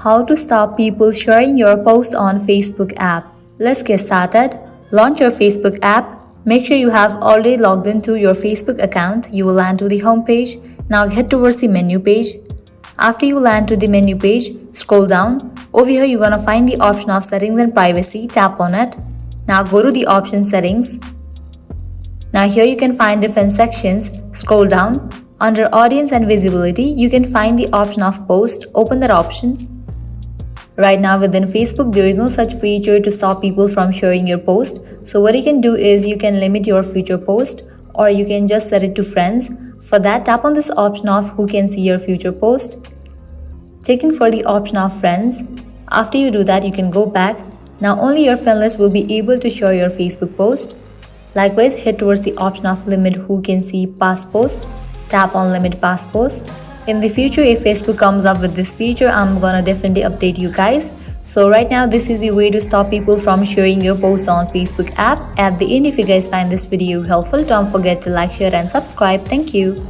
How to stop people sharing your posts on Facebook app. Let's get started. Launch your Facebook app. Make sure you have already logged into your Facebook account. You will land to the home page. Now head towards the menu page. After you land to the menu page, scroll down. Over here you're gonna find the option of settings and privacy. Tap on it. Now go to the option settings. Now here you can find different sections. Scroll down. Under audience and visibility, you can find the option of post. Open that option. Right now within Facebook, there is no such feature to stop people from sharing your post. So what you can do is you can limit your future post, or you can just set it to friends. For that, tap on this option of who can see your future post. Check in for the option of friends. After you do that, you can go back. Now only your friend list will be able to share your Facebook post. Likewise, head towards the option of limit who can see past post. Tap on limit past post. In the future, if Facebook comes up with this feature, I'm gonna definitely update you guys. So right now, this is the way to stop people from sharing your posts on Facebook app. At the end, if you guys find this video helpful, don't forget to like, share and subscribe. Thank you.